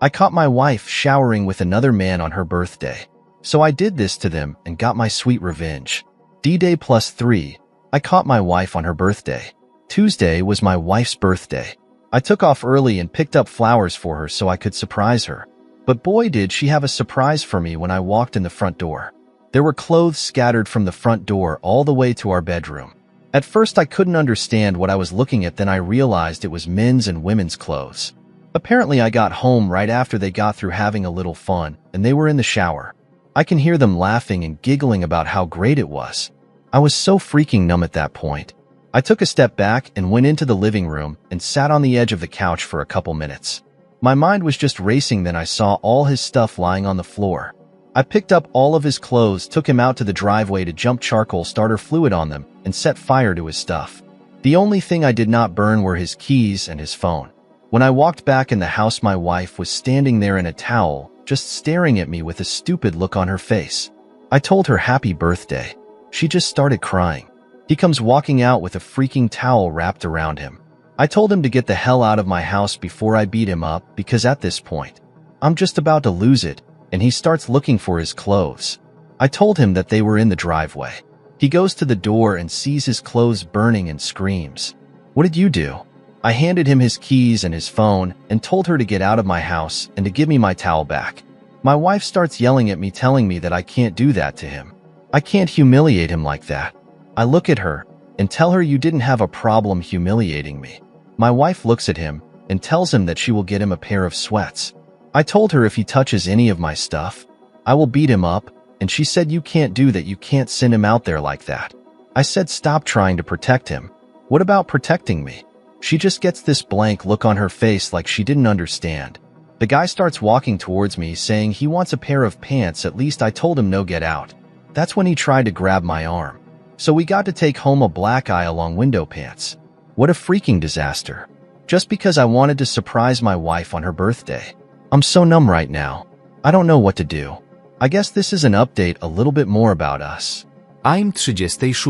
I caught my wife showering with another man on her birthday. So I did this to them and got my sweet revenge. D-Day +3. I caught my wife on her birthday. Tuesday was my wife's birthday. I took off early and picked up flowers for her so I could surprise her. But boy did she have a surprise for me when I walked in the front door. There were clothes scattered from the front door all the way to our bedroom. At first I couldn't understand what I was looking at, then I realized it was men's and women's clothes. Apparently I got home right after they got through having a little fun, and they were in the shower. I can hear them laughing and giggling about how great it was. I was so freaking numb at that point. I took a step back and went into the living room and sat on the edge of the couch for a couple minutes. My mind was just racing, then I saw all his stuff lying on the floor. I picked up all of his clothes, took him out to the driveway to dump charcoal starter fluid on them, and set fire to his stuff. The only thing I did not burn were his keys and his phone. When I walked back in the house, my wife was standing there in a towel, just staring at me with a stupid look on her face. I told her happy birthday. She just started crying. He comes walking out with a freaking towel wrapped around him. I told him to get the hell out of my house before I beat him up, because at this point, I'm just about to lose it, and he starts looking for his clothes. I told him that they were in the driveway. He goes to the door and sees his clothes burning and screams. What did you do? I handed him his keys and his phone and told her to get out of my house and to give me my towel back. My wife starts yelling at me, telling me that I can't do that to him. I can't humiliate him like that. I look at her and tell her, you didn't have a problem humiliating me. My wife looks at him and tells him that she will get him a pair of sweats. I told her if he touches any of my stuff, I will beat him up, and she said, you can't do that, you can't send him out there like that. I said, stop trying to protect him. What about protecting me? She just gets this blank look on her face like she didn't understand. The guy starts walking towards me saying he wants a pair of pants. At least I told him no, get out. That's when he tried to grab my arm. So we got to take home a black eye along window pants. What a freaking disaster. Just because I wanted to surprise my wife on her birthday. I'm so numb right now. I don't know what to do. I guess this is an update a little bit more about us. I'm 36.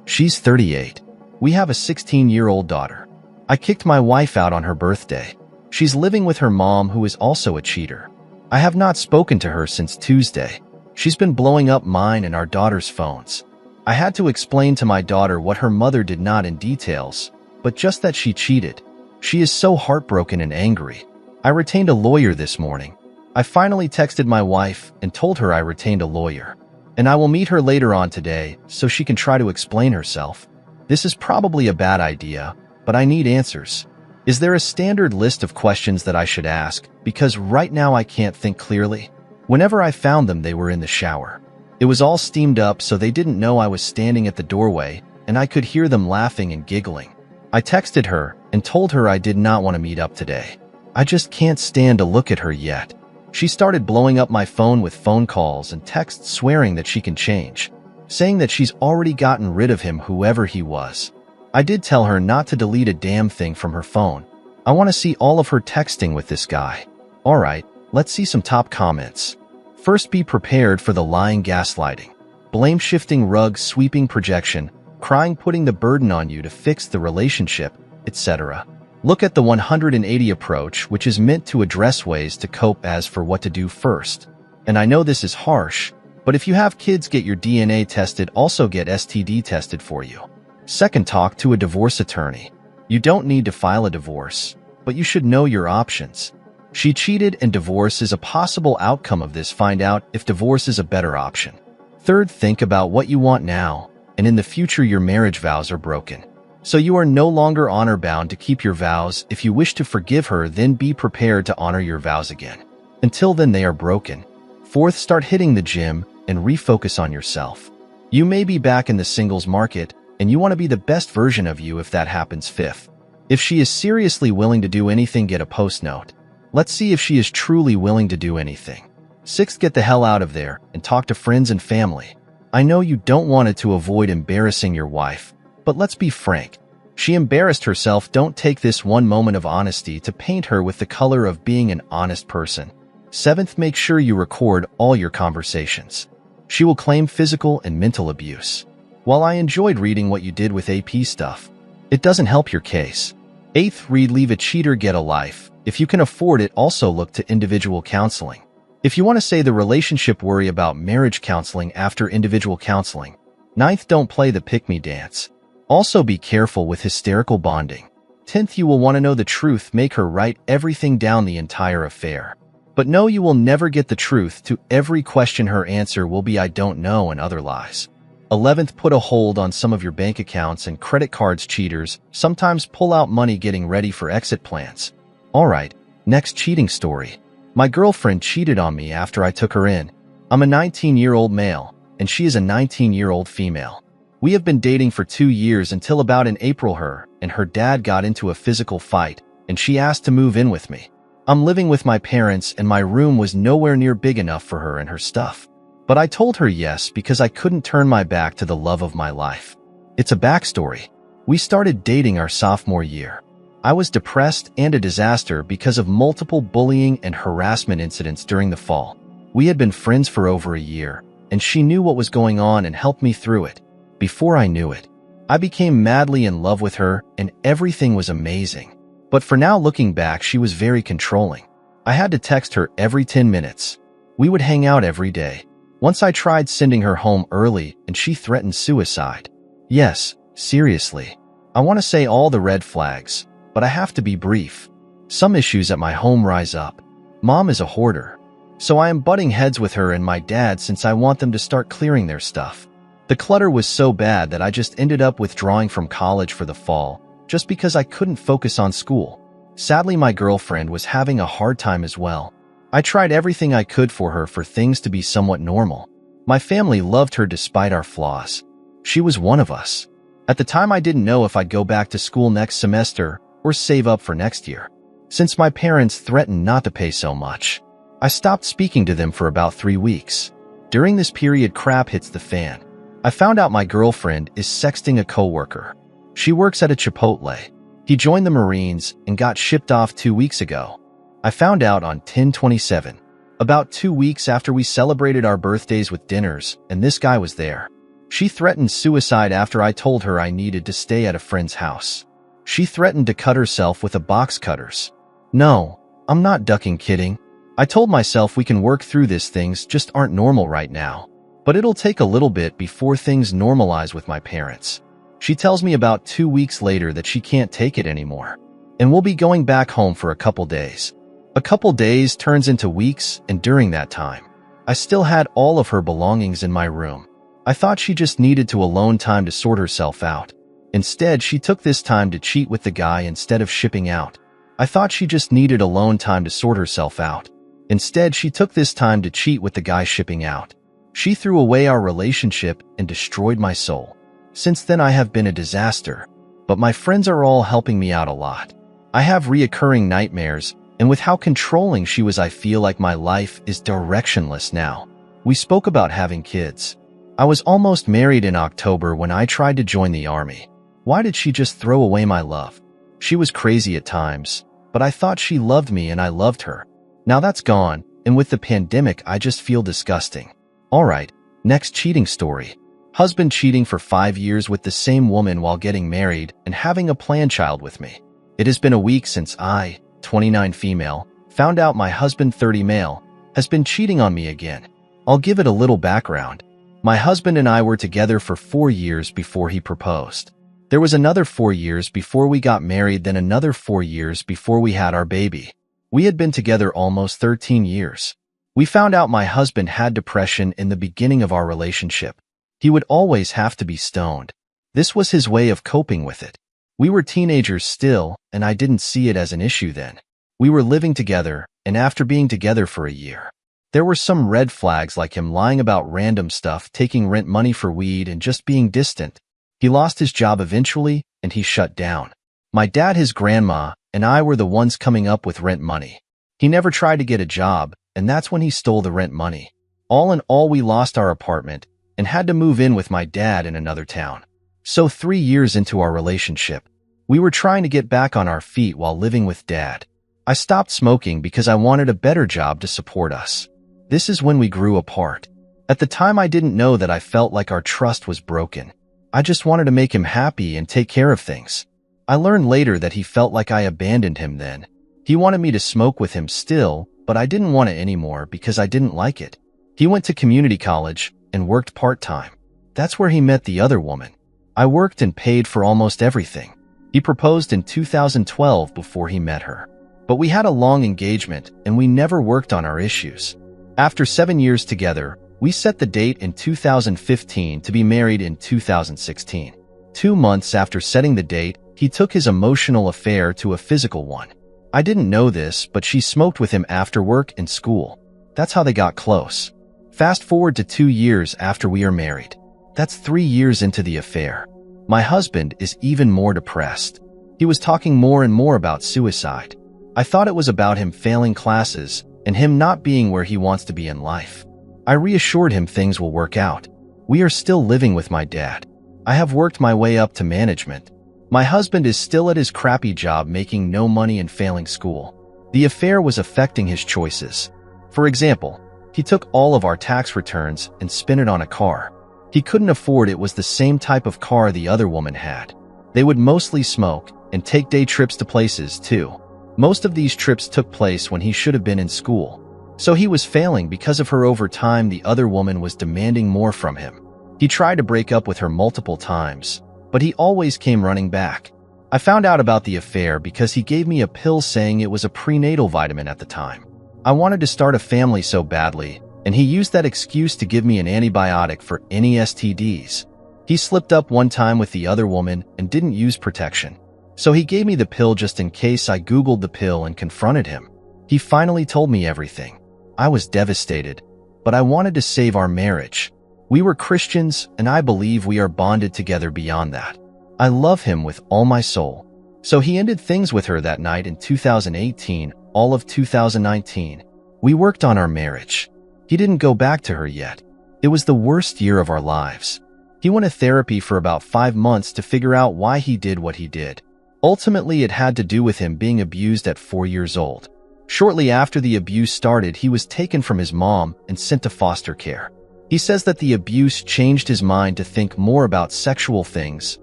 She's 38. We have a 16-year-old daughter. I kicked my wife out on her birthday. She's living with her mom, who is also a cheater. I have not spoken to her since Tuesday. She's been blowing up mine and our daughter's phones. I had to explain to my daughter what her mother did not in details, but just that she cheated. She is so heartbroken and angry. I retained a lawyer this morning. I finally texted my wife and told her I retained a lawyer. And I will meet her later on today so she can try to explain herself. This is probably a bad idea, but I need answers. Is there a standard list of questions that I should ask? Because right now I can't think clearly. Whenever I found them, they were in the shower. It was all steamed up, so they didn't know I was standing at the doorway, and I could hear them laughing and giggling. I texted her and told her I did not want to meet up today. I just can't stand to look at her yet. She started blowing up my phone with phone calls and texts swearing that she can change, saying that she's already gotten rid of him, whoever he was. I did tell her not to delete a damn thing from her phone. I want to see all of her texting with this guy. Alright, let's see some top comments. First, be prepared for the lying, gaslighting, blame-shifting, rug sweeping, projection, crying, putting the burden on you to fix the relationship, etc. Look at the 180 approach, which is meant to address ways to cope. As for what to do first, and I know this is harsh, but if you have kids, get your DNA tested, also get STD tested for you. Second, talk to a divorce attorney. You don't need to file a divorce, but you should know your options. She cheated and divorce is a possible outcome of this. Find out if divorce is a better option. Third, think about what you want now, and in the future your marriage vows are broken. So you are no longer honor-bound to keep your vows. If you wish to forgive her, then be prepared to honor your vows again. Until then, they are broken. Fourth, start hitting the gym and refocus on yourself. You may be back in the singles market, and you want to be the best version of you if that happens. Fifth, if she is seriously willing to do anything, get a post note. Let's see if she is truly willing to do anything. Sixth, get the hell out of there and talk to friends and family. I know you don't want it to avoid embarrassing your wife, but let's be frank. She embarrassed herself. Don't take this one moment of honesty to paint her with the color of being an honest person. Seventh, make sure you record all your conversations. She will claim physical and mental abuse. While I enjoyed reading what you did with AP stuff, it doesn't help your case. 8th, read Leave a Cheater, Get a Life. If you can afford it, also look to individual counseling. If you want to say the relationship, worry about marriage counseling after individual counseling. 9th, don't play the pick-me dance. Also be careful with hysterical bonding. 10th, you will want to know the truth, make her write everything down, the entire affair. But no, you will never get the truth. To every question, her answer will be I don't know and other lies. 11th, put a hold on some of your bank accounts and credit cards. Cheaters sometimes pull out money getting ready for exit plans. Alright, next cheating story. My girlfriend cheated on me after I took her in. I'm a 19-year-old male, and she is a 19-year-old female. We have been dating for 2 years until about in April her and her dad got into a physical fight, and she asked to move in with me. I'm living with my parents, and my room was nowhere near big enough for her and her stuff. But I told her yes because I couldn't turn my back to the love of my life. It's a backstory. We started dating our sophomore year. I was depressed and a disaster because of multiple bullying and harassment incidents during the fall. We had been friends for over a year, and she knew what was going on and helped me through it. Before I knew it, I became madly in love with her, and everything was amazing. But for now, looking back, she was very controlling. I had to text her every 10 minutes. We would hang out every day. Once I tried sending her home early, and she threatened suicide. Yes, seriously. I want to say all the red flags, but I have to be brief. Some issues at my home rise up. Mom is a hoarder, so I am butting heads with her and my dad since I want them to start clearing their stuff. The clutter was so bad that I just ended up withdrawing from college for the fall, just because I couldn't focus on school. Sadly, my girlfriend was having a hard time as well. I tried everything I could for her for things to be somewhat normal. My family loved her despite our flaws. She was one of us. At the time, I didn't know if I'd go back to school next semester or save up for next year. Since my parents threatened not to pay so much, I stopped speaking to them for about 3 weeks. During this period, crap hits the fan. I found out my girlfriend is sexting a coworker. She works at a Chipotle. He joined the Marines and got shipped off 2 weeks ago. I found out on 10/27, about 2 weeks after we celebrated our birthdays with dinners, and this guy was there. She threatened suicide after I told her I needed to stay at a friend's house. She threatened to cut herself with a box cutters. No, I'm not ducking, kidding. I told myself we can work through this, things just aren't normal right now. But it'll take a little bit before things normalize with my parents. She tells me about 2 weeks later that she can't take it anymore, and we'll be going back home for a couple days. A couple days turns into weeks, and during that time, I still had all of her belongings in my room. I thought she just needed to alone time to sort herself out. Instead, she took this time to cheat with the guy instead of shipping out. I thought she just needed alone time to sort herself out. Instead, she took this time to cheat with the guy shipping out. She threw away our relationship and destroyed my soul. Since then, I have been a disaster, but my friends are all helping me out a lot. I have reoccurring nightmares, and with how controlling she was, I feel like my life is directionless now. We spoke about having kids. I was almost married in October when I tried to join the army. Why did she just throw away my love? She was crazy at times, but I thought she loved me and I loved her. Now that's gone, and with the pandemic, I just feel disgusting. Alright, next cheating story. Husband cheating for 5 years with the same woman while getting married and having a planned child with me. It has been a week since I, 29 female, found out my husband, 30 male, has been cheating on me again. I'll give it a little background. My husband and I were together for 4 years before he proposed. There was another 4 years before we got married, then another 4 years before we had our baby. We had been together almost 13 years. We found out my husband had depression in the beginning of our relationship. He would always have to be stoned. This was his way of coping with it. We were teenagers still, and I didn't see it as an issue then. We were living together, and after being together for a year, there were some red flags like him lying about random stuff, taking rent money for weed, and just being distant. He lost his job eventually, and he shut down. My dad, his grandma, and I were the ones coming up with rent money. He never tried to get a job, and that's when he stole the rent money. All in all, we lost our apartment and had to move in with my dad in another town. So 3 years into our relationship, we were trying to get back on our feet while living with dad. I stopped smoking because I wanted a better job to support us. This is when we grew apart. At the time, I didn't know that I felt like our trust was broken. I just wanted to make him happy and take care of things. I learned later that he felt like I abandoned him then. He wanted me to smoke with him still, but I didn't want it anymore because I didn't like it. He went to community college and worked part-time. That's where he met the other woman. I worked and paid for almost everything. He proposed in 2012 before he met her. But we had a long engagement and we never worked on our issues. After 7 years together, we set the date in 2015 to be married in 2016. 2 months after setting the date, he took his emotional affair to a physical one. I didn't know this, but she smoked with him after work and school. That's how they got close. Fast forward to 2 years after we are married. That's 3 years into the affair. My husband is even more depressed. He was talking more and more about suicide. I thought it was about him failing classes and him not being where he wants to be in life. I reassured him things will work out. We are still living with my dad. I have worked my way up to management. My husband is still at his crappy job making no money and failing school. The affair was affecting his choices. For example, he took all of our tax returns and spent it on a car. He couldn't afford it was the same type of car the other woman had. They would mostly smoke and take day trips to places too. Most of these trips took place when he should have been in school. So he was failing because of her. Over time, the other woman was demanding more from him. He tried to break up with her multiple times, but he always came running back. I found out about the affair because he gave me a pill saying it was a prenatal vitamin at the time. I wanted to start a family so badly, and he used that excuse to give me an antibiotic for any STDs. He slipped up one time with the other woman and didn't use protection. So he gave me the pill just in case. I Googled the pill and confronted him. He finally told me everything. I was devastated, but I wanted to save our marriage. We were Christians, and I believe we are bonded together beyond that. I love him with all my soul. So he ended things with her that night in 2018, all of 2019. We worked on our marriage. He didn't go back to her yet. It was the worst year of our lives. He went to therapy for about 5 months to figure out why he did what he did. Ultimately, it had to do with him being abused at 4 years old. Shortly after the abuse started, he was taken from his mom and sent to foster care. He says that the abuse changed his mind to think more about sexual things,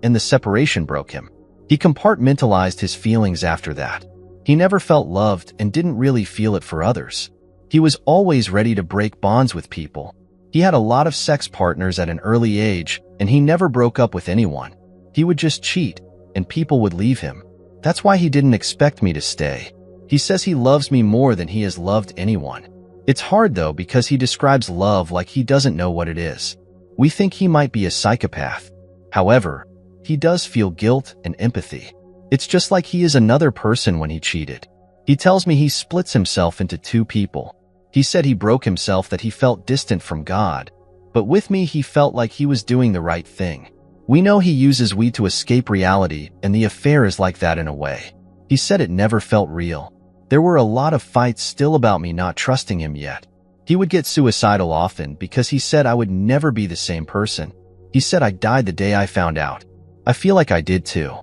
and the separation broke him. He compartmentalized his feelings after that. He never felt loved and didn't really feel it for others. He was always ready to break bonds with people. He had a lot of sex partners at an early age, and he never broke up with anyone. He would just cheat, and people would leave him. That's why he didn't expect me to stay. He says he loves me more than he has loved anyone. It's hard though because he describes love like he doesn't know what it is. We think he might be a psychopath. However, he does feel guilt and empathy. It's just like he is another person when he cheated. He tells me he splits himself into 2 people. He said he broke himself, that he felt distant from God. But with me, he felt like he was doing the right thing. We know he uses weed to escape reality, and the affair is like that in a way. He said it never felt real. There were a lot of fights still about me not trusting him yet. He would get suicidal often because he said I would never be the same person. He said I died the day I found out. I feel like I did too.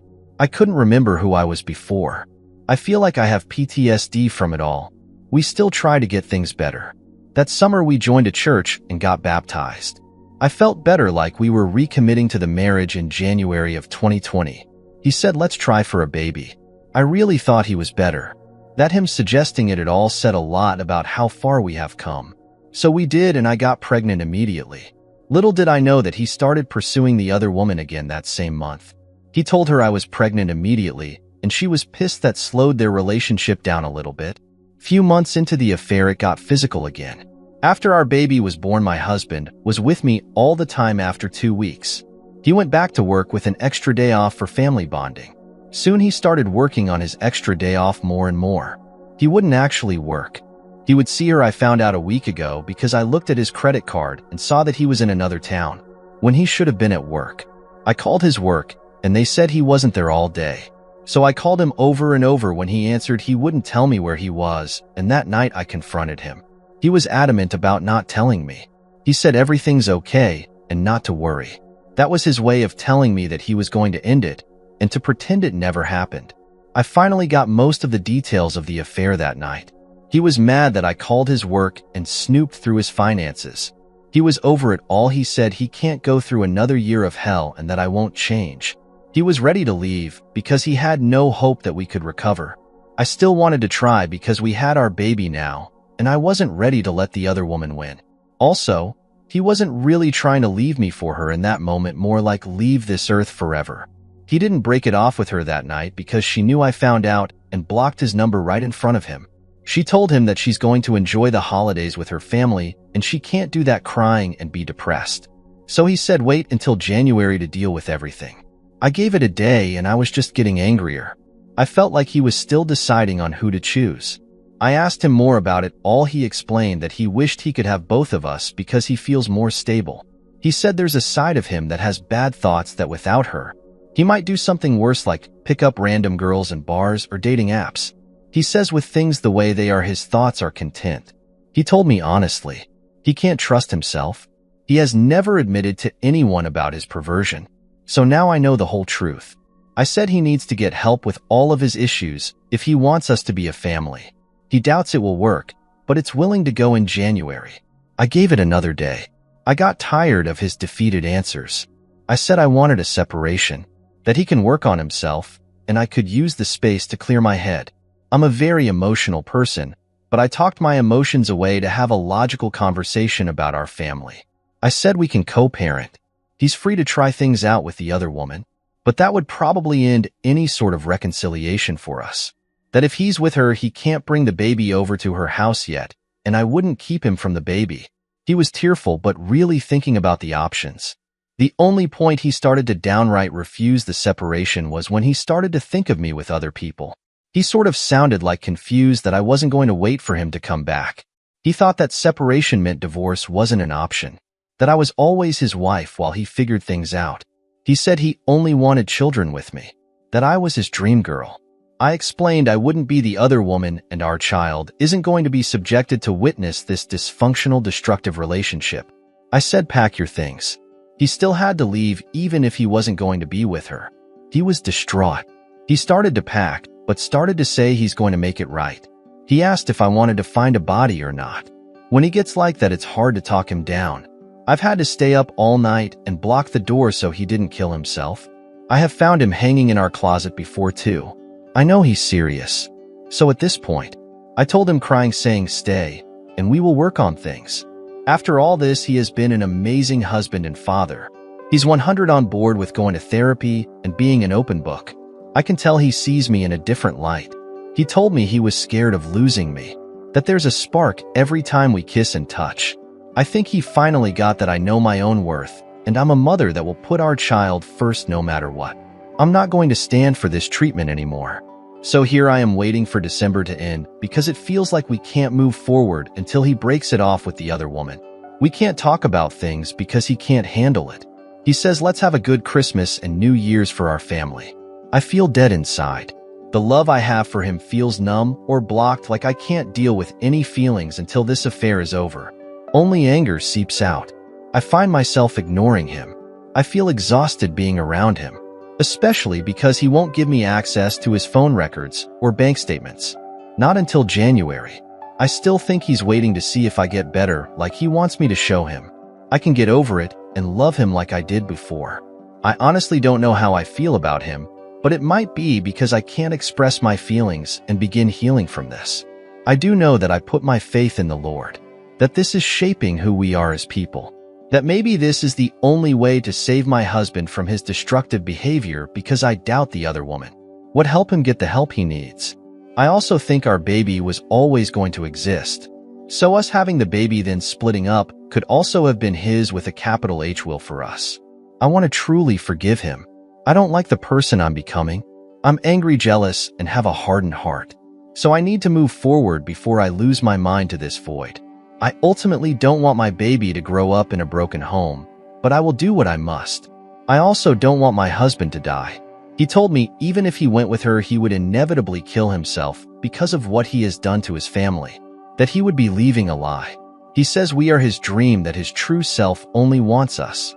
I couldn't remember who I was before. I feel like I have PTSD from it all. We still try to get things better. That summer we joined a church and got baptized. I felt better, like we were recommitting to the marriage in January of 2020. He said let's try for a baby. I really thought he was better. That him suggesting it at all said a lot about how far we have come. So we did, and I got pregnant immediately. Little did I know that he started pursuing the other woman again that same month. He told her I was pregnant immediately, and she was pissed. That slowed their relationship down a little bit. Few months into the affair, it got physical again. After our baby was born, my husband was with me all the time. After 2 weeks, he went back to work with an extra day off for family bonding. Soon he started working on his extra day off more and more. He wouldn't actually work. He would see her. I found out a week ago because I looked at his credit card and saw that he was in another town when he should have been at work. I called his work and they said he wasn't there all day. So I called him over and over. When he answered, he wouldn't tell me where he was, and that night I confronted him. He was adamant about not telling me. He said everything's okay and not to worry. That was his way of telling me that he was going to end it and to pretend it never happened. I finally got most of the details of the affair that night. He was mad that I called his work and snooped through his finances. He was over it all. He said he can't go through another year of hell and that I won't change. He was ready to leave because he had no hope that we could recover. I still wanted to try because we had our baby now, and I wasn't ready to let the other woman win. Also, he wasn't really trying to leave me for her in that moment, more like leave this earth forever. He didn't break it off with her that night because she knew I found out and blocked his number right in front of him. She told him that she's going to enjoy the holidays with her family and she can't do that crying and be depressed. So he said wait until January to deal with everything. I gave it a day and I was just getting angrier. I felt like he was still deciding on who to choose. I asked him more about it all. He explained that he wished he could have both of us because he feels more stable. He said there's a side of him that has bad thoughts that without her, he might do something worse like pick up random girls in bars or dating apps. He says with things the way they are, his thoughts are content. He told me honestly, he can't trust himself. He has never admitted to anyone about his perversion. So now I know the whole truth. I said he needs to get help with all of his issues if he wants us to be a family. He doubts it will work, but it's willing to go in January. I gave it another day. I got tired of his defeated answers. I said I wanted a separation, that he can work on himself, and I could use the space to clear my head. I'm a very emotional person, but I talked my emotions away to have a logical conversation about our family. I said we can co-parent. He's free to try things out with the other woman, but that would probably end any sort of reconciliation for us. That if he's with her, he can't bring the baby over to her house yet, and I wouldn't keep him from the baby. He was tearful but really thinking about the options. The only point he started to downright refuse the separation was when he started to think of me with other people. He sort of sounded like confused that I wasn't going to wait for him to come back. He thought that separation meant divorce wasn't an option, that I was always his wife while he figured things out. He said he only wanted children with me, that I was his dream girl. I explained I wouldn't be the other woman and our child isn't going to be subjected to witness this dysfunctional, destructive relationship. I said pack your things. He still had to leave even if he wasn't going to be with her. He was distraught. He started to pack, but started to say he's going to make it right. He asked if I wanted to find a body or not. When he gets like that, it's hard to talk him down. I've had to stay up all night and block the door so he didn't kill himself. I have found him hanging in our closet before too. I know he's serious. So at this point, I told him crying saying stay, and we will work on things. After all this, he has been an amazing husband and father. He's 100 on board with going to therapy and being an open book. I can tell he sees me in a different light. He told me he was scared of losing me, that there's a spark every time we kiss and touch. I think he finally got that I know my own worth, and I'm a mother that will put our child first no matter what. I'm not going to stand for this treatment anymore. So here I am waiting for December to end because it feels like we can't move forward until he breaks it off with the other woman. We can't talk about things because he can't handle it. He says let's have a good Christmas and New Year's for our family. I feel dead inside. The love I have for him feels numb or blocked, like I can't deal with any feelings until this affair is over. Only anger seeps out. I find myself ignoring him. I feel exhausted being around him, especially because he won't give me access to his phone records or bank statements. Not until January. I still think he's waiting to see if I get better, like he wants me to show him I can get over it and love him like I did before. I honestly don't know how I feel about him, but it might be because I can't express my feelings and begin healing from this. I do know that I put my faith in the Lord, that this is shaping who we are as people, that maybe this is the only way to save my husband from his destructive behavior because I doubt the other woman would help him get the help he needs. I also think our baby was always going to exist, so us having the baby then splitting up could also have been his with a capital H will for us. I want to truly forgive him. I don't like the person I'm becoming. I'm angry, jealous, and have a hardened heart. So I need to move forward before I lose my mind to this void. I ultimately don't want my baby to grow up in a broken home, but I will do what I must. I also don't want my husband to die. He told me even if he went with her, he would inevitably kill himself because of what he has done to his family, that he would be leaving a lie. He says we are his dream, that his true self only wants us.